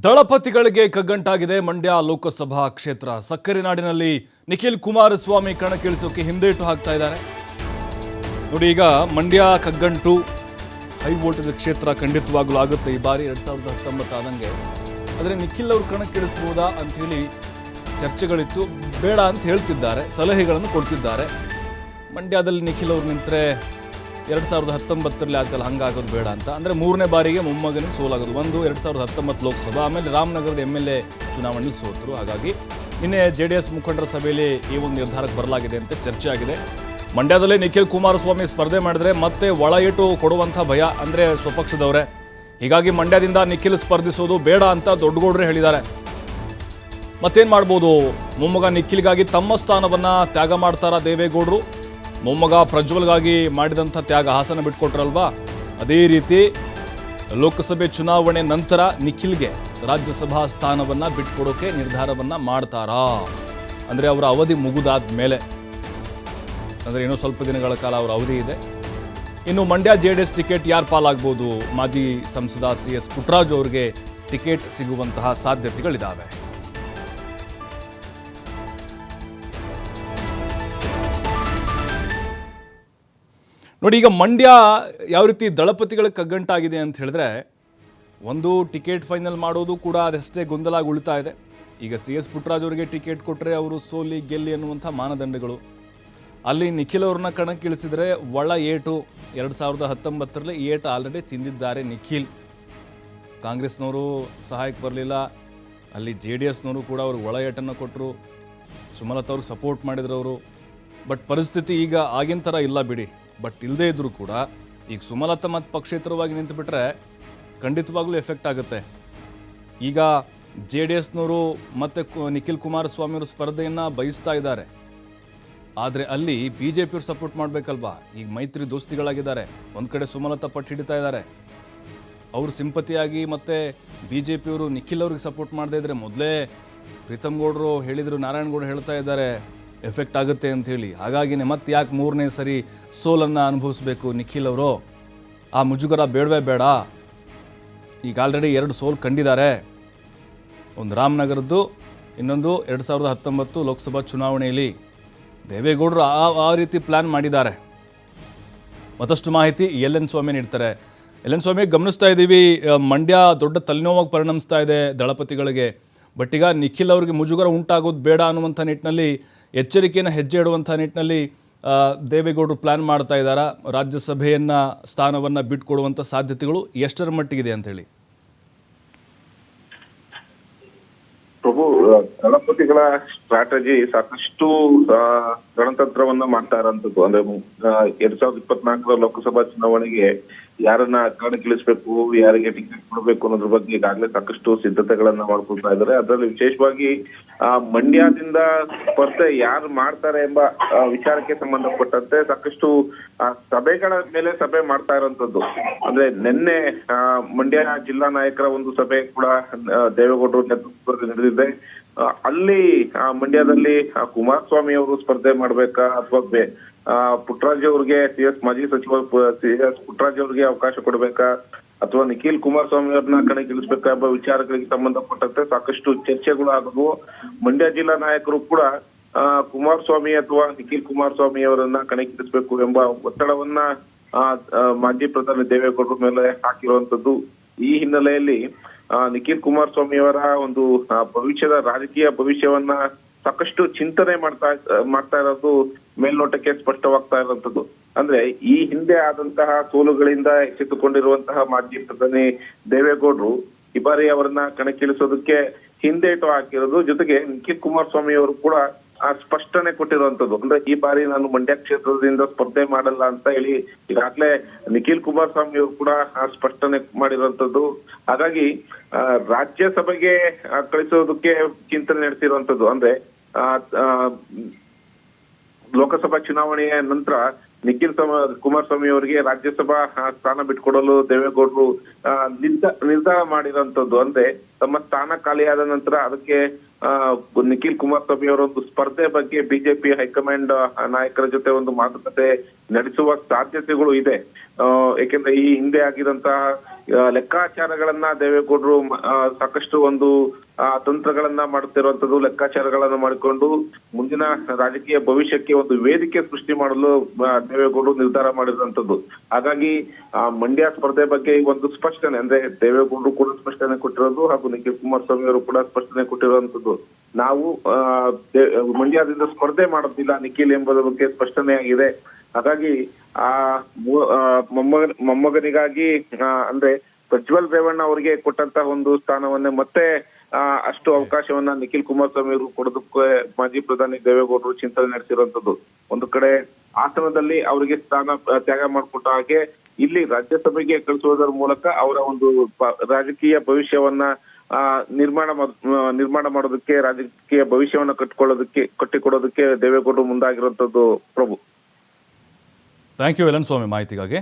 ದಳಪತಿಗಳಿಗೆ ಕಗ್ಗಂಟಾಗಿದೆ ಮಂಡ್ಯ ಲೋಕಸಭಾ ಕ್ಷೇತ್ರ. ಸಕ್ಕರೆ ನಾಡಿನಲ್ಲಿ ನಿಖಿಲ್ ಕುಮಾರಸ್ವಾಮಿ ಕಣಕ್ಕಿಳಿಸೋಕೆ ಹಿಂದೇಟು ಹಾಕ್ತಾ ಇದ್ದಾರೆ. ನೋಡಿ, ಈಗ ಮಂಡ್ಯ ಕಗ್ಗಂಟು ಹೈ ವೋಲ್ಟೇಜ್ ಕ್ಷೇತ್ರ ಖಂಡಿತವಾಗ್ಲೂ ಆಗುತ್ತೆ ಈ ಬಾರಿ 2019 ಆದಂಗೆ. ಆದರೆ ನಿಖಿಲ್ ಅವರು ಕಣಕ್ಕಿಳಿಸಬಹುದಾ ಅಂತ ಹೇಳಿ ಚರ್ಚೆಗಳಿತ್ತು. ಬೇಡ ಅಂತ ಹೇಳ್ತಿದ್ದಾರೆ, ಸಲಹೆಗಳನ್ನು ಕೊಡ್ತಿದ್ದಾರೆ. ಮಂಡ್ಯದಲ್ಲಿ ನಿಖಿಲ್ ಅವರು ನಿಂತರೆ 2019 ಆಯ್ತಲ್ಲ, ಹಂಗಾಗೋದು ಬೇಡ ಅಂತ. ಅಂದರೆ ಮೂರನೇ ಬಾರಿಗೆ ಮೊಮ್ಮಗನಿಗೆ ಸೋಲಾಗೋದು. ಒಂದು 2019 ಲೋಕಸಭಾ, ಆಮೇಲೆ ರಾಮನಗರದ MLA ಚುನಾವಣೆಯಲ್ಲಿ ಸೋತರು. ಹಾಗಾಗಿ ನಿನ್ನೆ JDS ಮುಖಂಡರ ಸಭೆಯಲ್ಲಿ ಈ ಒಂದು ನಿರ್ಧಾರಕ್ಕೆ ಬರಲಾಗಿದೆ ಅಂತ ಚರ್ಚೆ ಆಗಿದೆ. ಮಂಡ್ಯದಲ್ಲೇ ನಿಖಿಲ್ ಕುಮಾರಸ್ವಾಮಿ ಸ್ಪರ್ಧೆ ಮಾಡಿದ್ರೆ ಮತ್ತೆ ಒಳ ಏಟು ಕೊಡುವಂಥ ಭಯ, ಅಂದರೆ ಸ್ವಪಕ್ಷದವರೇ. ಹೀಗಾಗಿ ಮಂಡ್ಯದಿಂದ ನಿಖಿಲ್ ಸ್ಪರ್ಧಿಸೋದು ಬೇಡ ಅಂತ ದೊಡ್ಡಗೌಡರೇ ಹೇಳಿದ್ದಾರೆ. ಮತ್ತೇನು ಮಾಡ್ಬೋದು? ಮೊಮ್ಮಗ ನಿಖಿಲ್ಗಾಗಿ ತಮ್ಮ ಸ್ಥಾನವನ್ನು ತ್ಯಾಗ ಮಾಡ್ತಾರಾ ದೇವೇಗೌಡರು? ಮೊಮ್ಮಗ ಪ್ರಜ್ವಲ್ಗಾಗಿ ಮಾಡಿದಂಥ ತ್ಯಾಗ ಹಾಸನ ಬಿಟ್ಕೊಟ್ರಲ್ವಾ, ಅದೇ ರೀತಿ ಲೋಕಸಭೆ ಚುನಾವಣೆ ನಂತರ ನಿಖಿಲ್ಗೆ ರಾಜ್ಯಸಭಾ ಸ್ಥಾನವನ್ನು ಬಿಟ್ಕೊಡೋಕೆ ನಿರ್ಧಾರವನ್ನು ಮಾಡ್ತಾರಾ? ಅಂದರೆ ಅವರ ಅವಧಿ ಮುಗಿದಾದ ಮೇಲೆ, ಅಂದರೆ ಇನ್ನೂ ಸ್ವಲ್ಪ ದಿನಗಳ ಕಾಲ ಅವರ ಅವಧಿ ಇದೆ. ಇನ್ನು ಮಂಡ್ಯ JDS ಟಿಕೆಟ್ ಯಾರು ಪಾಲಾಗ್ಬೋದು? ಮಾಜಿ ಸಂಸದ CS ಪುಟ್ಟರಾಜು ಅವರಿಗೆ ಟಿಕೆಟ್ ಸಿಗುವಂತಹ ಸಾಧ್ಯತೆಗಳಿದ್ದಾವೆ. ನೋಡಿ, ಈಗ ಮಂಡ್ಯ ಯಾವ ರೀತಿ ದಳಪತಿಗಳ ಕಗ್ಗಂಟಾಗಿದೆ ಅಂತ ಹೇಳಿದ್ರೆ, ಒಂದು ಟಿಕೆಟ್ ಫೈನಲ್ ಮಾಡೋದು ಕೂಡ ಅದಷ್ಟೇ ಗೊಂದಲ ಉಳಿತಾ ಇದೆ. ಈಗ CS ಪುಟ್ಟರಾಜು ಅವರಿಗೆ ಟಿಕೆಟ್ ಕೊಟ್ಟರೆ ಅವರು ಸೋಲಿ ಗೆಲ್ಲಿ ಅನ್ನುವಂಥ ಮಾನದಂಡಗಳು. ಅಲ್ಲಿ ನಿಖಿಲ್ ಅವ್ರನ್ನ ಕಣಕ್ಕಿಳಿಸಿದರೆ ಒಳ ಏಟು. 2019 ಏಟು ಆಲ್ರೆಡಿ ತಿಂದಿದ್ದಾರೆ ನಿಖಿಲ್. ಕಾಂಗ್ರೆಸ್ನವರು ಸಹಾಯಕ್ಕೆ ಬರಲಿಲ್ಲ, ಅಲ್ಲಿ JDSನವರು ಕೂಡ ಅವ್ರಿಗೆ ಒಳ ಏಟನ್ನು ಕೊಟ್ಟರು. ಸುಮಲತಾ ಅವ್ರಿಗೆ ಸಪೋರ್ಟ್ ಮಾಡಿದ್ರು ಅವರು. ಬಟ್ ಪರಿಸ್ಥಿತಿ ಈಗ ಆಗಿನ ಥರ ಇಲ್ಲ ಬಿಡಿ. ಬಟ್ ಇಲ್ಲದೇ ಇದ್ದರೂ ಕೂಡ ಈಗ ಸುಮಲತಾ ಮತ್ತು ಪಕ್ಷೇತರವಾಗಿ ನಿಂತುಬಿಟ್ರೆ ಖಂಡಿತವಾಗ್ಲೂ ಎಫೆಕ್ಟ್ ಆಗುತ್ತೆ. ಈಗ JDSನವರು ಮತ್ತು ನಿಖಿಲ್ ಕುಮಾರಸ್ವಾಮಿ ಅವರು ಸ್ಪರ್ಧೆಯನ್ನು ಬಯಸ್ತಾ ಇದ್ದಾರೆ. ಆದರೆ ಅಲ್ಲಿ BJಪಿಯವರು ಸಪೋರ್ಟ್ ಮಾಡಬೇಕಲ್ವಾ? ಈಗ ಮೈತ್ರಿ ದೋಸ್ತಿಗಳಾಗಿದ್ದಾರೆ. ಒಂದು ಕಡೆ ಸುಮಲತಾ ಪಟ್ಟು ಹಿಡಿತಾ ಇದ್ದಾರೆ, ಅವರು ಸಿಂಪತಿಯಾಗಿ. ಮತ್ತು BJಪಿಯವರು ನಿಖಿಲ್ ಅವ್ರಿಗೆ ಸಪೋರ್ಟ್ ಮಾಡದೇ ಇದ್ದರೆ, ಮೊದಲೇ ಪ್ರೀತಮ್ ಗೌಡರು ಹೇಳಿದರು, ನಾರಾಯಣಗೌಡ ಹೇಳ್ತಾ ಇದ್ದಾರೆ ಎಫೆಕ್ಟ್ ಆಗುತ್ತೆ ಅಂಥೇಳಿ. ಹಾಗಾಗಿನೇ ಮತ್ತೆ ಯಾಕೆ ಮೂರನೇ ಸರಿ ಸೋಲನ್ನು ಅನುಭವಿಸ್ಬೇಕು ನಿಖಿಲ್ ಅವರು? ಆ ಮುಜುಗರ ಬೇಡವೇ ಬೇಡ. ಈಗ ಆಲ್ರೆಡಿ 2 ಸೋಲು ಕಂಡಿದ್ದಾರೆ. ಒಂದು ರಾಮನಗರದ್ದು, ಇನ್ನೊಂದು 2019 ಲೋಕಸಭಾ ಚುನಾವಣೆಯಲ್ಲಿ. ದೇವೇಗೌಡರು ಆ ರೀತಿ ಪ್ಲ್ಯಾನ್ ಮಾಡಿದ್ದಾರೆ. ಮತ್ತಷ್ಟು ಮಾಹಿತಿ LN ಸ್ವಾಮಿ ನೀಡ್ತಾರೆ. LN ಸ್ವಾಮಿ, ಗಮನಿಸ್ತಾ ಇದ್ದೀವಿ ಮಂಡ್ಯ ದೊಡ್ಡ ತಲೆನೋವಾಗಿ ಪರಿಣಮಿಸ್ತಾ ಇದೆ ದಳಪತಿಗಳಿಗೆ. ಬಟ್ ಈಗ ನಿಖಿಲ್ ಅವರಿಗೆ ಮುಜುಗರ ಉಂಟಾಗೋದು ಬೇಡ ಅನ್ನುವಂಥ ನಿಟ್ಟಿನಲ್ಲಿ, ಎಚ್ಚರಿಕೆಯನ್ನು ಹೆಜ್ಜೆ ಇಡುವಂಥ ನಿಟ್ಟಿನಲ್ಲಿ ದೇವೇಗೌಡರು ಪ್ಲ್ಯಾನ್ ಮಾಡ್ತಾ ಇದ್ದಾರಾ? ರಾಜ್ಯಸಭೆಯನ್ನು ಸ್ಥಾನವನ್ನು ಬಿಟ್ಕೊಡುವಂಥ ಸಾಧ್ಯತೆಗಳು ಎಷ್ಟರ ಮಟ್ಟಿಗಿದೆ ಅಂತೇಳಿ? ಪ್ರಭು, ದಳಪತಿಗಳ ಸ್ಟ್ರಾಟಜಿ ಸಾಕಷ್ಟು ಗಣತಂತ್ರವನ್ನ ಮಾಡ್ತಾ ಇರೋಂಥದ್ದು. ಅಂದ್ರೆ 2024 ಲೋಕಸಭಾ ಚುನಾವಣೆಗೆ ಯಾರನ್ನ ಕಣಕ್ಕಿಳಿಸ್ಬೇಕು, ಯಾರಿಗೆ ಟಿಕೆಟ್ ಕೊಡಬೇಕು ಅನ್ನೋದ್ರ ಬಗ್ಗೆ ಈಗಾಗಲೇ ಸಾಕಷ್ಟು ಸಿದ್ಧತೆಗಳನ್ನ ಮಾಡ್ಕೊಳ್ತಾ ಇದ್ದಾರೆ. ಅದರಲ್ಲಿ ವಿಶೇಷವಾಗಿ ಮಂಡ್ಯದಿಂದ ಸ್ಪರ್ಧೆ ಯಾರು ಮಾಡ್ತಾರೆ ಎಂಬ ವಿಚಾರಕ್ಕೆ ಸಂಬಂಧಪಟ್ಟಂತೆ ಸಾಕಷ್ಟು ಸಭೆಗಳ ಮೇಲೆ ಸಭೆ ಮಾಡ್ತಾ ಇರೋಂಥದ್ದು. ಅಂದ್ರೆ ನಿನ್ನೆ ಮಂಡ್ಯ ಜಿಲ್ಲಾ ನಾಯಕರ ಒಂದು ಸಭೆ ಕೂಡ ದೇವೇಗೌಡರು ನೇತೃತ್ವದಲ್ಲಿ ನಡೆದಿದೆ. ಅಲ್ಲಿ ಮಂಡ್ಯದಲ್ಲಿ ಕುಮಾರಸ್ವಾಮಿ ಅವರು ಸ್ಪರ್ಧೆ ಮಾಡ್ಬೇಕಾ ಅಥವಾ ಪುಟ್ಟರಾಜು ಅವ್ರಿಗೆ ಮಾಜಿ ಸಚಿವ CS ಪುಟ್ಟರಾಜು ಅವ್ರಿಗೆ ಅವಕಾಶ ಕೊಡ್ಬೇಕಾ ಅಥವಾ ನಿಖಿಲ್ ಕುಮಾರಸ್ವಾಮಿ ಅವ್ರನ್ನ ಕಣಕ್ಕಿಳಿಸ್ಬೇಕಾ ಎಂಬ ವಿಚಾರಗಳಿಗೆ ಸಂಬಂಧಪಟ್ಟಂತೆ ಸಾಕಷ್ಟು ಚರ್ಚೆಗಳು ಆದವು. ಮಂಡ್ಯ ಜಿಲ್ಲಾ ನಾಯಕರು ಕೂಡ ಕುಮಾರಸ್ವಾಮಿ ಅಥವಾ ನಿಖಿಲ್ ಕುಮಾರಸ್ವಾಮಿ ಅವರನ್ನ ಕಣಕ್ಕಿಳಿಸ್ಬೇಕು ಎಂಬ ಒತ್ತಡವನ್ನ ಮಾಜಿ ಪ್ರಧಾನಿ ದೇವೇಗೌಡರ ಮೇಲೆ ಹಾಕಿರುವಂತದ್ದು. ಈ ಹಿನ್ನೆಲೆಯಲ್ಲಿ ನಿಖಿಲ್ ಕುಮಾರಸ್ವಾಮಿ ಅವರ ಒಂದು ಭವಿಷ್ಯದ ರಾಜಕೀಯ ಭವಿಷ್ಯವನ್ನ ಸಾಕಷ್ಟು ಚಿಂತನೆ ಮಾಡ್ತಾ ಇರೋದು ಮೇಲ್ನೋಟಕ್ಕೆ ಸ್ಪಷ್ಟವಾಗ್ತಾ ಇರುವಂತದ್ದು. ಅಂದ್ರೆ ಈ ಹಿಂದೆ ಆದಂತಹ ಸೋಲುಗಳಿಂದ ಎಚ್ಚೆತ್ತುಕೊಂಡಿರುವಂತಹ ಮಾಜಿ ಪ್ರಧಾನಿ ದೇವೇಗೌಡರು ಈ ಬಾರಿ ಅವರನ್ನ ಕಣಕ್ಕಿಳಿಸೋದಕ್ಕೆ ಹಿಂದೇಟು ಹಾಕಿರೋದು. ಜೊತೆಗೆ ನಿಖಿಲ್ ಕುಮಾರಸ್ವಾಮಿ ಅವರು ಕೂಡ ಸ್ಪಷ್ಟನೆ ಕೊಟ್ಟಿರುವಂತದ್ದು. ಅಂದ್ರೆ ಈ ಬಾರಿ ನಾನು ಮಂಡ್ಯ ಕ್ಷೇತ್ರದಿಂದ ಸ್ಪರ್ಧೆ ಮಾಡಲ್ಲ ಅಂತ ಹೇಳಿ ಈಗಾಗಲೇ ನಿಖಿಲ್ ಕುಮಾರಸ್ವಾಮಿ ಅವರು ಕೂಡ ಸ್ಪಷ್ಟನೆ ಮಾಡಿರುವಂತದ್ದು. ಹಾಗಾಗಿ ರಾಜ್ಯಸಭೆಗೆ ಕಳಿಸೋದಕ್ಕೆ ಚಿಂತನೆ ನಡೆಸಿರುವಂತದ್ದು. ಅಂದ್ರೆ ಲೋಕಸಭಾ ಚುನಾವಣೆಯ ನಂತರ ನಿಖಿಲ್ ಕುಮಾರಸ್ವಾಮಿ ಅವರಿಗೆ ರಾಜ್ಯಸಭಾ ಸ್ಥಾನ ಬಿಟ್ಕೊಡಲು ದೇವೇಗೌಡರು ನಿರ್ಧಾರ ಮಾಡಿರೋಂಥದ್ದು. ಅಂದ್ರೆ ತಮ್ಮ ಸ್ಥಾನ ಖಾಲಿಯಾದ ನಂತರ ಅದಕ್ಕೆ ನಿಖಿಲ್ ಕುಮಾರಸ್ವಾಮಿ ಅವರ ಒಂದು ಸ್ಪರ್ಧೆ ಬಗ್ಗೆ ಬಿಜೆಪಿ ಹೈಕಮಾಂಡ್ ನಾಯಕರ ಜೊತೆ ಒಂದು ಮಾತುಕತೆ ನಡೆಸುವ ಸಾಧ್ಯತೆಗಳು ಇದೆ. ಯಾಕೆಂದ್ರೆ ಈ ಹಿಂದೆ ಆಗಿದಂತಹ ಲೆಕ್ಕಾಚಾರಗಳನ್ನ ದೇವೇಗೌಡರು ಸಾಕಷ್ಟು ಒಂದು ತಂತ್ರಗಳನ್ನ ಮಾಡುತ್ತಿರುವಂತದ್ದು, ಲೆಕ್ಕಾಚಾರಗಳನ್ನ ಮಾಡಿಕೊಂಡು ಮುಂದಿನ ರಾಜಕೀಯ ಭವಿಷ್ಯಕ್ಕೆ ಒಂದು ವೇದಿಕೆ ಸೃಷ್ಟಿ ಮಾಡಲು ದೇವೇಗೌಡರು ನಿರ್ಧಾರ ಮಾಡಿರುವಂತದ್ದು. ಹಾಗಾಗಿ ಮಂಡ್ಯ ಸ್ಪರ್ಧೆ ಬಗ್ಗೆ ಒಂದು ಸ್ಪಷ್ಟನೆ, ಅಂದ್ರೆ ದೇವೇಗೌಡರು ಕೂಡ ಸ್ಪಷ್ಟನೆ ಕೊಟ್ಟಿರೋದು ಹಾಗೂ ನಿಖಿಲ್ ಕುಮಾರಸ್ವಾಮಿ ಅವರು ಕೂಡ ಸ್ಪಷ್ಟನೆ ಕೊಟ್ಟಿರುವಂತದ್ದು. ನಾವು ಮಂಡ್ಯದಿಂದ ಸ್ಪರ್ಧೆ ಮಾಡೋದಿಲ್ಲ ನಿಖಿಲ್ ಎಂಬುದರ ಬಗ್ಗೆ ಸ್ಪಷ್ಟನೆ ಆಗಿದೆ. ಹಾಗಾಗಿ ಮೊಮ್ಮಗನಿಗಾಗಿ ಅಂದ್ರೆ ಪ್ರಜ್ವಲ್ ರೇವಣ್ಣ ಅವರಿಗೆ ಕೊಟ್ಟಂತಹ ಒಂದು ಸ್ಥಾನವನ್ನೇ ಮತ್ತೆ ಅಷ್ಟು ಅವಕಾಶವನ್ನ ನಿಖಿಲ್ ಕುಮಾರಸ್ವಾಮಿ ಅವರು ಕೊಡೋದಕ್ಕೆ ಮಾಜಿ ಪ್ರಧಾನಿ ದೇವೇಗೌಡರು ಚಿಂತನೆ ನಡೆಸಿರುವಂತದ್ದು. ಒಂದು ಕಡೆ ಹಾಸನದಲ್ಲಿ ಅವರಿಗೆ ಸ್ಥಾನ ತ್ಯಾಗ ಮಾಡಿಕೊಟ್ಟ ಹಾಗೆ ಇಲ್ಲಿ ರಾಜ್ಯಸಭೆಗೆ ಕಳಿಸುವುದರ ಮೂಲಕ ಅವರ ಒಂದು ರಾಜಕೀಯ ಭವಿಷ್ಯವನ್ನ ನಿರ್ಮಾಣ ಮಾಡೋದಕ್ಕೆ, ರಾಜಕೀಯ ಭವಿಷ್ಯವನ್ನ ಕಟ್ಟಿಕೊಡೋದಕ್ಕೆ ದೇವೇಗೌಡರು ಮುಂದಾಗಿರುವಂತದ್ದು. ಪ್ರಭು, ಥ್ಯಾಂಕ್ ಯು ವೆಲನ್ ಸ್ವಾಮಿ ಮಾಹಿತಿಗಾಗಿ.